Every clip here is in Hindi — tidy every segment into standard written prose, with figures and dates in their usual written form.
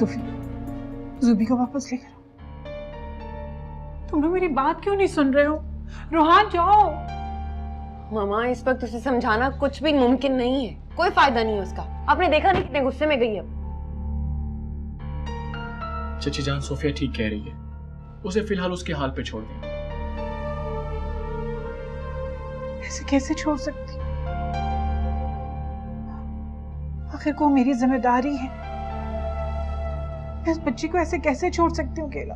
सूफी, ज़ुबी को वापस लेकर आओ। तुम लोग मेरी बात क्यों नहीं सुन रहे हो? रोहान जाओ। मामा इस वक्त उसे समझाना कुछ भी मुमकिन नहीं है, कोई फायदा नहीं है उसका। आपने देखा नहीं कितने गुस्से में गई अब। चची जान, सोफिया ठीक कह रही है, उसे फिलहाल उसके हाल पे छोड़ दें। ऐसे कैसे छोड़ सकती? आखिर को मेरी जिम्मेदारी है। मैं इस बच्ची को ऐसे कैसे छोड़ सकती हूँ अकेला?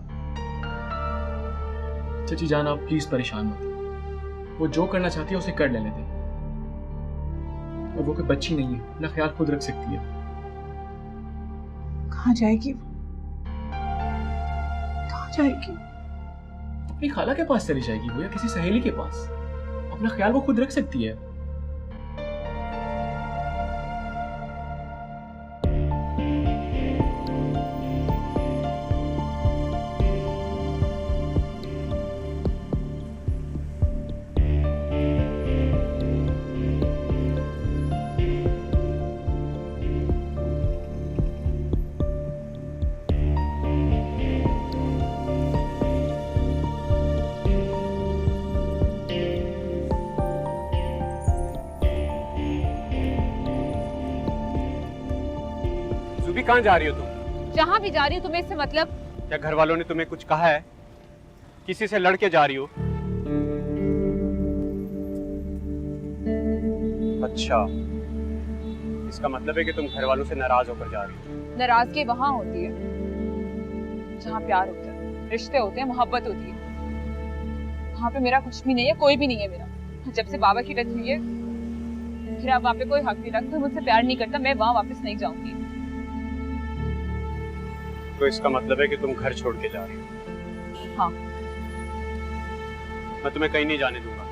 चची जान, आप प्लीज परेशान मत। वो जो करना चाहती है उसे कर लेने दें। और वो कोई बच्ची नहीं है, अपना ख्याल खुद रख सकती है। कहाँ जाएगी वो? कहाँ जाएगी? अपनी खाला के पास चली जाएगी वो, या किसी सहेली के पास। अपना ख्याल वो खुद रख सकती है। ज़ुबी, कहाँ जा रही हो तुम? जहाँ भी जा रही हूँ तुम्हें इससे मतलब? क्या घर वालों ने तुम्हें कुछ कहा है? किसी से लड़ के जा रही हो? अच्छा, इसका मतलब है कि तुम घर वालों से नाराज होकर जा रही हो। नाराजगी वहाँ होती है जहाँ प्यार होता है, रिश्ते होते हैं, मोहब्बत होती है। वहाँ पे मेरा कुछ भी नहीं है, कोई भी नहीं है मेरा। जब से बाबा की डेथ हुई है, फिर अब वहाँ पे कोई हक नहीं रखता, मुझसे प्यार नहीं करता, मैं वहाँ वापस नहीं जाऊंगी। तो इसका मतलब है कि तुम घर छोड़ के जा रही हो? हाँ। मैं तुम्हें कहीं नहीं जाने दूंगा।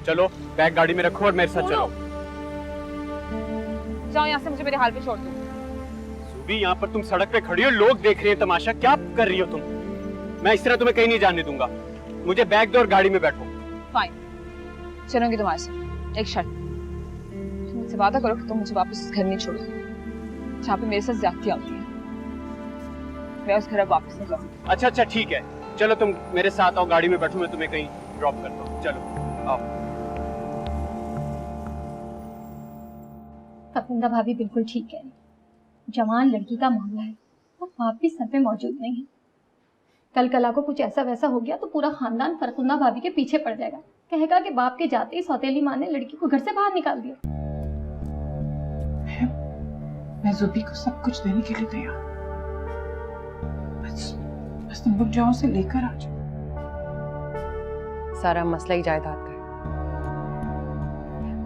चलो, बैग गाड़ी में रखो और मेरे साथ चलो। जाओ यहाँ से, मुझे मेरे हाल पे छोड़ दो। ज़ुबी, यहाँ पर तुम सड़क पे खड़ी हो, लोग देख रहे हैं तमाशा, क्या कर रही हो तुम? मैं इस तरह तुम्हें कहीं नहीं जाने दूंगा। मुझे बैग दो और गाड़ी में बैठो। फाइन, चलूंगी तुम्हारे साथ, एक शर्त। मुझसे वादा करो कि तुम मुझे वापस घर नहीं छोड़ोगे जहाँ पे मेरे साथ ज्यादती होती है। मैं उस घर अब वापस नहीं जाऊंगी। अच्छा अच्छा, ठीक है, चलो तुम मेरे साथ आओ, गाड़ी में बैठो, मैं तुम्हें कहीं ड्रॉप करता हूँ। चलो आओ। फकुंदा भाभी बिल्कुल ठीक है। जवान लड़की का मामला है और बाप भी सर पे मौजूद नहीं है। कल कला को कुछ ऐसा वैसा हो गया तो पूरा खानदान फरकुंदा भाभी के पीछे पड़ जाएगा। कहेगा कि बाप के जाते ही सौतेली माँ ने लड़की को घर से बाहर निकाल दिया। मैं ज़ुबी को सब कुछ देने के लिए तैयार। बस तुम लोग जाओ, उसे लेकर आ जाओ। सारा मसला ही जायदाद का है।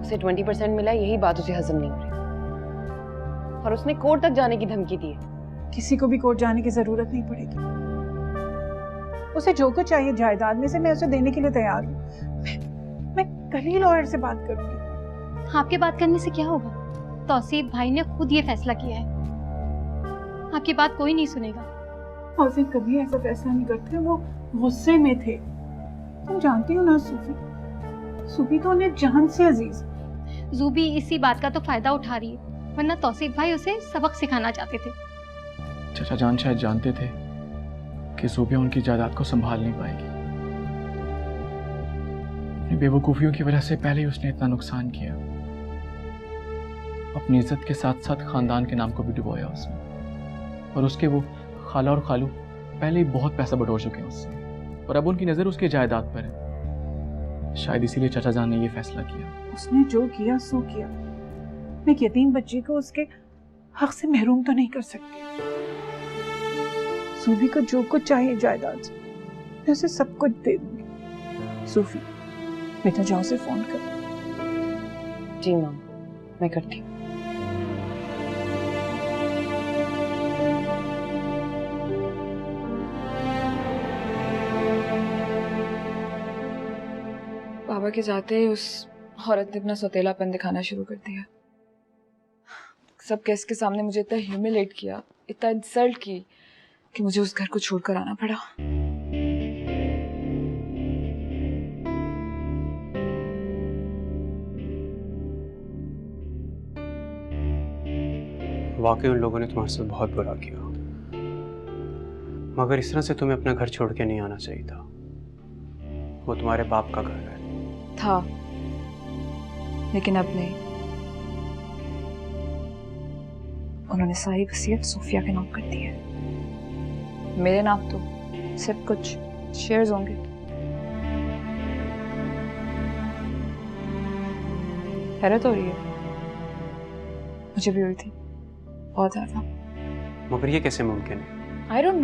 उसे 20% मिला, यही बात उसे हजम नहीं हो रही। और उसने कोर्ट तक जाने की धमकी दी है। किसी को भी कोर्ट जाने की जरूरत नहीं पड़ेगी। उसे जो कुछ चाहिए जायदाद में से मैं उसे देने के लिए तैयार हूँ। मैं कल ही लॉयर से बात करूंगी। आपके बात करने से क्या होगा? तौसीफ भाई ने खुद ये फैसला किया है, आपकी बात कोई नहीं सुनेगा। तौसीफ कभी ऐसा फैसला नहीं करते, वो गुस्से में थे। तुम जानती हो ना सूफी, सूफी तो उन्हें जान से अजीज। ज़ुबी इसी बात का तो फायदा उठा रही है, वरना तौसीफ भाई उसे सबक सिखाना चाहते थे। चाचा जान शायद जानते थे कि ज़ुबिया उनकी जायदाद को संभाल नहीं पाएगी। अपनी बेवकूफियों की वजह से पहले ही उसने इतना नुकसान किया। अपनी इज्जत के साथ साथ खानदान के नाम को भी डुबोया उसने। और उसके वो खाला और खालू पहले ही बहुत पैसा बटोर चुके हैं उससे, और अब उनकी नजर उसके जायदाद पर है। शायद इसीलिए चाचा जान ने ये फैसला किया। उसने जो किया सो किया। मैं एक यतीम बच्ची को उसके हक से महरूम तो नहीं कर सकती। सूफी को जो कुछ चाहिए जायदाद से, मैं उसे सब कुछ दे दूंगी। सूफी, बेटा जाओ से फोन कर। जी माँ, मैं करती हूँ। बाबा के जाते ही उस औरत ने अपना सौतेलापन दिखाना शुरू कर दिया। सब केस के सामने मुझे इतना ह्यूमिलेट किया, इतना इंसल्ट की कि मुझे उस घर को छोड़कर आना पड़ा। वाकई उन लोगों ने तुम्हारे साथ बहुत बुरा किया। मगर इस तरह से तुम्हें अपना घर छोड़ के नहीं आना चाहिए था। वो तुम्हारे बाप का घर है। था, लेकिन अब नहीं। उन्होंने सारी वसीयत सोफिया के नाम कर दी है। मेरे नाम तो सिर्फ कुछ शेयर्स होंगे। हैरत हो रही है, मुझे भी हुई थी बहुत ज्यादा। मगर ये कैसे मुमकिन है? I don't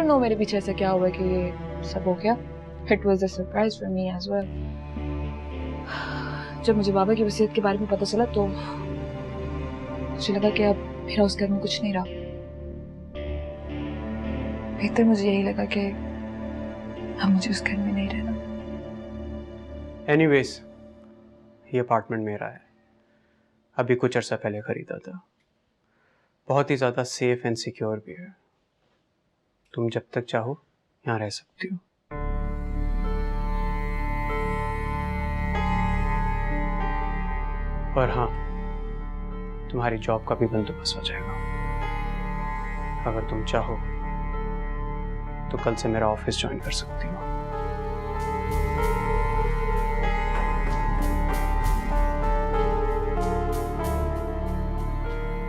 know मेरे पीछे ऐसा क्या हुआ कि ये सब हो गया। It was a surprise for me as well. जब मुझे बाबा की वसीयत के बारे में पता चला तो मुझे लगा कि अब मेरा उस घर में कुछ नहीं रहा। बेहतर मुझे यही लगा कि अब मुझे उस घर में नहीं रहना। एनीवेज, ये अपार्टमेंट मेरा है। अभी कुछ अर्सा पहले खरीदा था। बहुत ही ज़्यादा सेफ एंड सिक्योर भी है। तुम जब तक चाहो यहाँ रह सकती हो। और हाँ, तुम्हारी जॉब का भी बंदोबस्त हो जाएगा। अगर तुम चाहो तो कल से मेरा ऑफिस ज्वाइन कर सकती हो।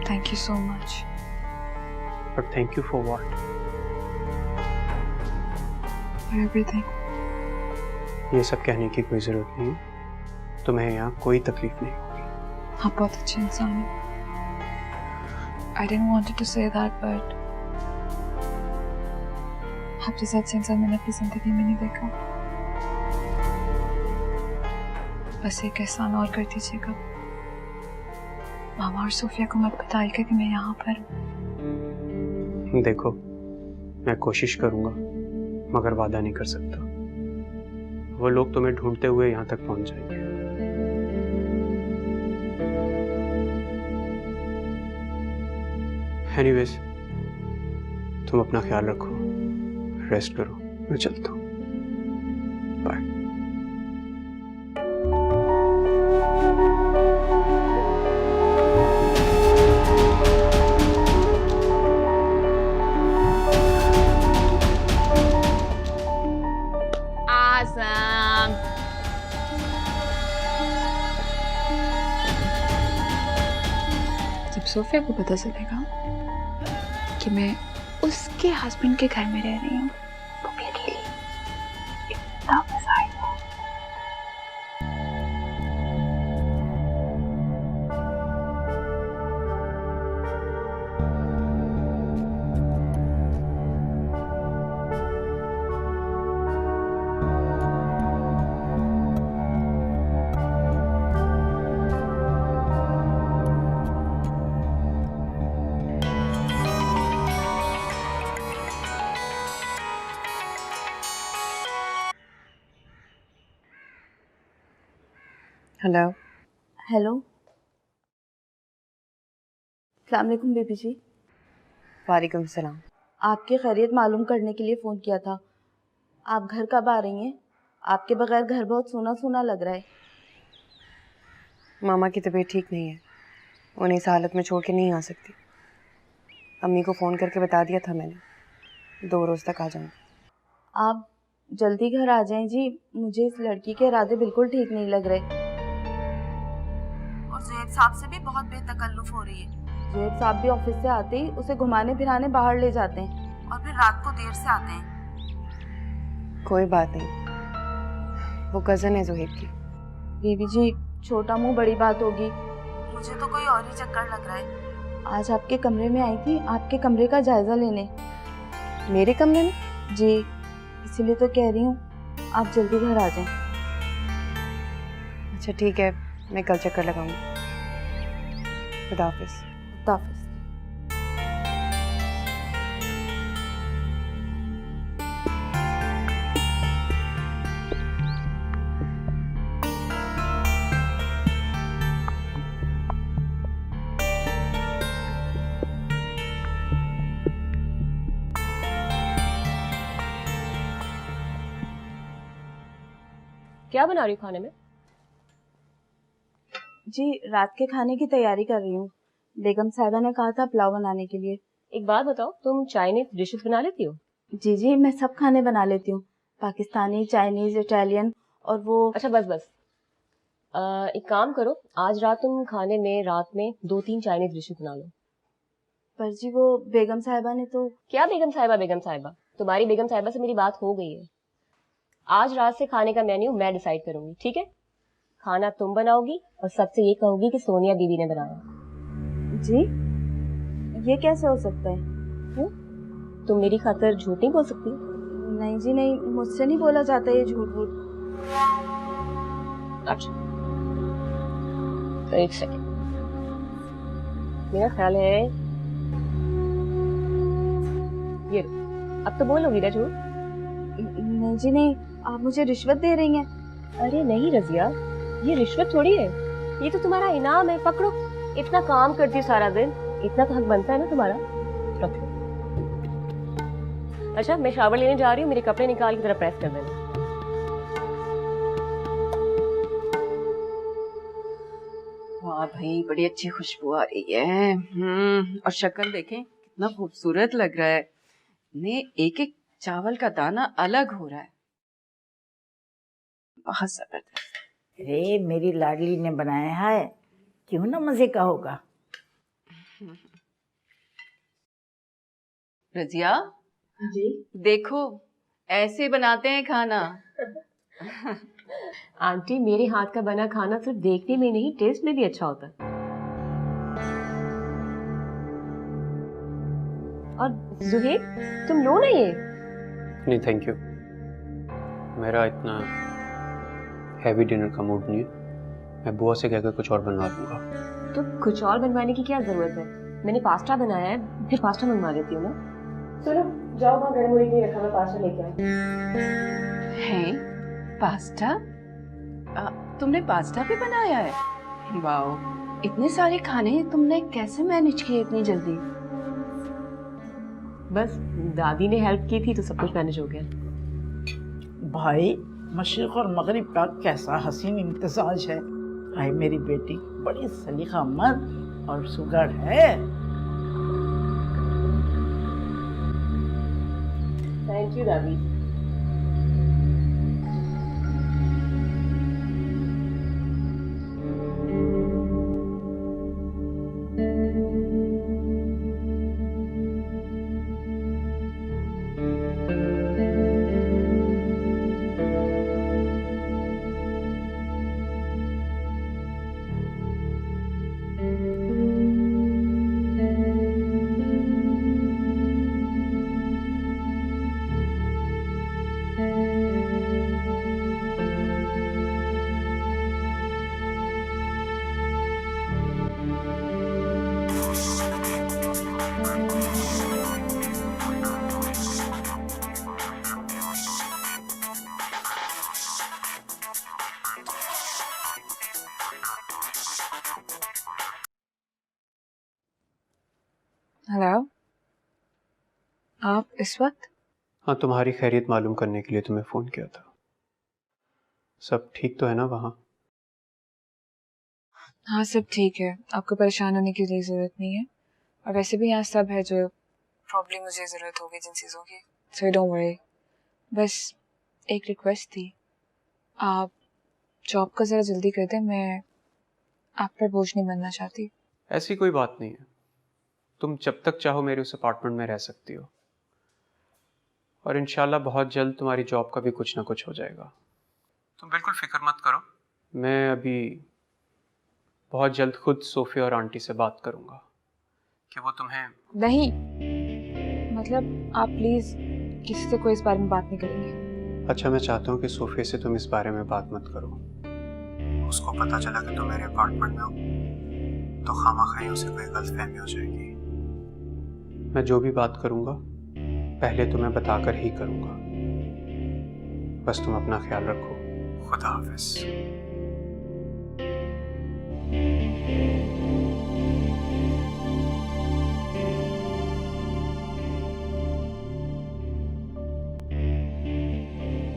Thank you so much. But thank you for what? For everything. ये सब कहने की कोई जरूरत नहीं है। तुम्हें यहाँ कोई तकलीफ नहीं होगी। आप बहुत अच्छे इंसान हैं। I didn't want to say that, but आप जैसा अच्छा इंसान मैंने अपनी जिंदगी में नहीं देखा। बस एक एहसान और कर दीजिएगा, मामा और सोफिया को मत बताइएगा कि मैं यहाँ पर हूँ। देखो, मैं कोशिश करूंगा मगर वादा नहीं कर सकता। वो लोग तुम्हें ढूंढते हुए यहाँ तक पहुंच जाएंगे। एनीवेज, तुम अपना ख्याल रखो, रेस्ट करो, मैं चलता हूँ। बाय। जब सोफिया को पता चलेगा कि मैं उसके हस्बैंड के घर में रह रही हूँ तो भी अकेली, इतना मजा आएगा। हेलो। हेलो, अस्सलाम वालेकुम बेबी जी। वालेकुम सलाम। आपकी खैरियत मालूम करने के लिए फ़ोन किया था। आप घर कब आ रही हैं? आपके बगैर घर बहुत सूना सूना लग रहा है। मामा की तबीयत ठीक नहीं है, उन्हें इस हालत में छोड़ के नहीं आ सकती। अम्मी को फ़ोन करके बता दिया था मैंने, 2 रोज़ तक आ जाऊँगी। आप जल्दी घर आ जाएं जी, मुझे इस लड़की के इरादे बिल्कुल ठीक नहीं लग रहे। और ज़ुहैब साहब से भी बहुत बेतकल्लुफ़ हो रही है। ज़ुहैब साहब भी ऑफिस से आते ही उसे घुमाने फिराने बाहर ले जाते हैं और फिर रात को देर से आते हैं। कोई बात नहीं, वो कज़न है ज़ुहैब की। बीबी जी, छोटा मुंह बड़ी बात होगी। मुझे तो कोई और ही चक्कर लग रहा है। आज आपके कमरे में आई थी, आपके कमरे का जायजा लेने। मेरे कमरे में? जी, इसीलिए तो कह रही हूँ आप जल्दी घर आ जाएं। अच्छा ठीक है, मैं कल चक्कर लगाऊंगी। खुदा हाफिज़। खुदा हाफिज़। क्या बना रही हो खाने में? जी, रात के खाने की तैयारी कर रही हूँ। बेगम साहिबा ने कहा था पुलाव बनाने के लिए। एक बात बताओ, तुम चाइनीज डिशेस बना लेती हो? जी जी, मैं सब खाने बना लेती हूँ, पाकिस्तानी, चाइनीज, इटालियन और वो। अच्छा बस बस, एक काम करो, आज रात तुम खाने में रात में 2-3 चाइनीज डिशेस बना लो। पर जी वो बेगम साहिबा ने तो। क्या बेगम साहिबा, तुम्हारी बेगम साहिबा से मेरी बात हो गई है। आज रात से खाने का मेन्यू मैं डिसाइड करूंगी, ठीक है? खाना तुम बनाओगी और सबसे ये कहोगी कि सोनिया बीबी ने बनाया। जी, ये कैसे हो सकता है? क्यों? तुम मेरी खातिर झूठ नहीं बोल सकती? नहीं जी नहीं, मुझसे नहीं बोला जाता ये झूठ वूठ। अच्छा, तो एक सेकेंड, मेरा ख्याल है ये, अब तो बोलोगी ना झूठ? नहीं जी नहीं, आप मुझे रिश्वत दे रही हैं। अरे नहीं रजिया, ये रिश्वत थोड़ी है, ये तो तुम्हारा इनाम है, पकड़ो। इतना काम करती हो सारा दिन, इतना तो हक बनता है ना तुम्हारा, रखो। अच्छा, मैं शावर लेने जा रही हूँ, मेरे कपड़े निकाल के जरा प्रेस कर देना। वाह भाई, बड़ी अच्छी खुशबू आ रही है। और शक्ल देखें कितना खूबसूरत लग रहा है। ने एक एक चावल का दाना अलग हो रहा है, बहुत जबरदस्त। अरे मेरी लाडली ने बनाया है, क्यों ना मजे का होगा। रजिया जी, देखो ऐसे बनाते हैं खाना। आंटी, मेरे हाथ का बना खाना सिर्फ देखने में नहीं, टेस्ट में भी अच्छा होता है। और जुहेब, तुम लो ना ये। नहीं थैंक यू, मेरा इतना हैवी डिनर का मूड नहीं है। मैं बुआ से कहकर कुछ और बनवा लूँगा। तो कुछ और बनवाने की क्या जरूरत है? मैंने पास्ता बनाया है, फिर पास्ता मंगवा लेती हूँ ना। चलो जाओ, वहाँ गर्म होने के लिए रखा, मैं पास्ता लेके आई। है पास्ता? तुमने पास्ता भी बनाया है? वाओ, इतने सारे खाने तुमने कैसे मैनेज किए इतनी जल्दी? बस दादी ने हेल्प की थी तो सब कुछ मैनेज हो गया। भाई, मशरिक और मगरिब का कैसा हसीन इम्तिजाज है। भाई मेरी बेटी बड़ी सलीका मर्द और सुगर है। थैंक यू दादी। हेलो, आप इस वक्त? हाँ, तुम्हारी खैरियत मालूम करने के लिए तुम्हें फ़ोन किया था। सब ठीक तो है ना वहाँ? हाँ सब ठीक है, आपको परेशान होने की ज़रूरत नहीं है। और वैसे भी यहाँ सब है जो प्रॉब्लम मुझे ज़रूरत होगी जिन चीज़ों की, सो डोंट वरी। बस एक रिक्वेस्ट थी, आप जॉब का ज़रा जल्दी कर दें, मैं आप पर बोझ नहीं बनना चाहती। ऐसी कोई बात नहीं है, तुम जब तक चाहो मेरे उस अपार्टमेंट में रह सकती हो, और इंशाल्लाह बहुत जल्द तुम्हारी जॉब का भी कुछ ना कुछ हो जाएगा। तुम बिल्कुल फिक्र मत करो, मैं अभी बहुत जल्द खुद सोफिया और आंटी से बात करूँगा कि वो तुम्हें। नहीं, मतलब आप प्लीज़ किसी से कोई इस बारे में बात नहीं करेंगे। अच्छा, मैं चाहता हूँ कि सोफिया से तुम इस बारे में बात मत करो। उसको पता चला कि तुम मेरे अपार्टमेंट में हो तो खामखाई उसे कोई गलतफहमी हो जाएगी। मैं जो भी बात करूँगा पहले तुम्हें बताकर ही करूँगा। बस तुम अपना ख्याल रखो। खुदा हाफिज़।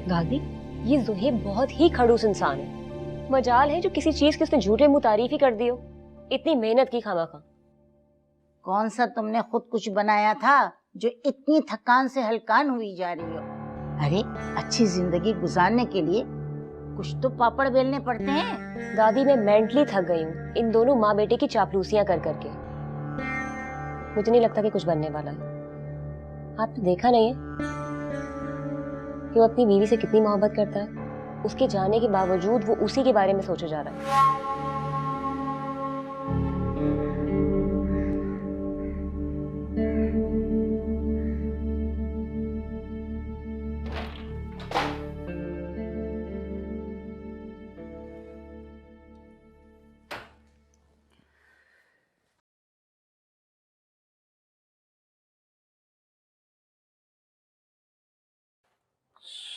दादी, ये ज़ुहेब बहुत ही खड़ूस इंसान है। मजाल है जो किसी चीज की उसने झूठे मुँह तारीफ ही कर दी हो। इतनी मेहनत की खामा खा। कौन सा तुमने खुद कुछ बनाया था जो इतनी थकान से हलकान हुई जा रही हो? अरे अच्छी जिंदगी गुजारने के लिए कुछ तो पापड़ बेलने पड़ते हैं। दादी मैं मेंटली थक गई हूँ इन दोनों माँ बेटे की चापलूसियां कर करके। मुझे नहीं लगता कि कुछ बनने वाला है। आपने देखा नहीं है कि वो अपनी बीवी से कितनी मोहब्बत करता है, उसके जाने के बावजूद वो उसी के बारे में सोचे जा रहा है।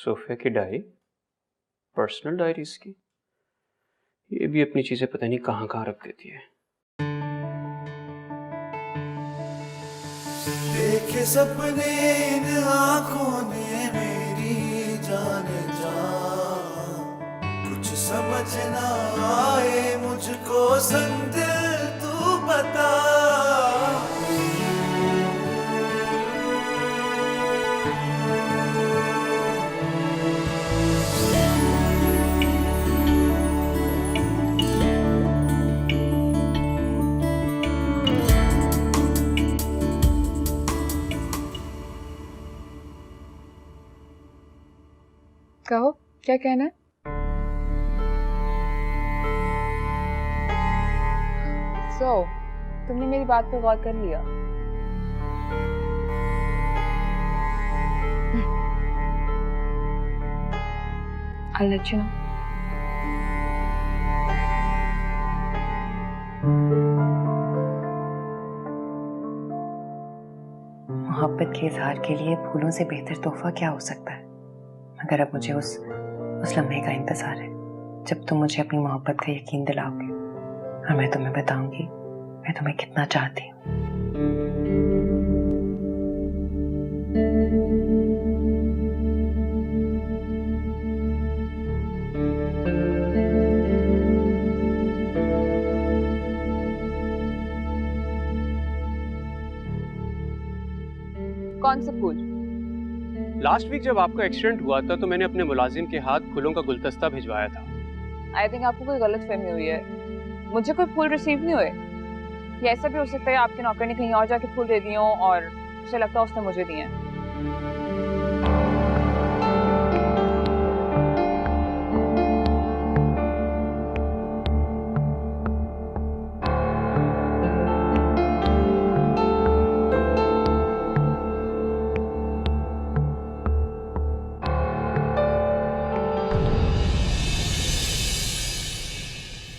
सोफिया की डायरी, पर्सनल डायरी इसकी। ये भी अपनी चीजें पता नहीं कहाँ कहाँ रख देती है। देखे सपने इन आँखों ने मेरी जाने जा, कुछ समझ ना आए मुझको संग दिल तू बता। कहो क्या कहना है? तुमने मेरी बात पर गौर कर लिया? I'll let you know. मोहब्बत के इजहार के लिए फूलों से बेहतर तोहफा क्या हो सकता है? मगर अब मुझे उस लम्हे का इंतजार है जब तुम मुझे अपनी मोहब्बत का यकीन दिलाओगे और मैं तुम्हें बताऊंगी मैं तुम्हें कितना चाहती हूँ। कौन सा फूल? लास्ट वीक जब आपका एक्सीडेंट हुआ था तो मैंने अपने मुलाजिम के हाथ फूलों का गुलदस्ता भिजवाया था। आई थिंक आपको कोई गलत फहमी हुई है। मुझे कोई फूल रिसीव नहीं हुए। या ऐसा भी हो सकता है आपके नौकर ने कहीं और जाके फूल दे दिए हों और उसे लगता है उसने मुझे दिए हैं।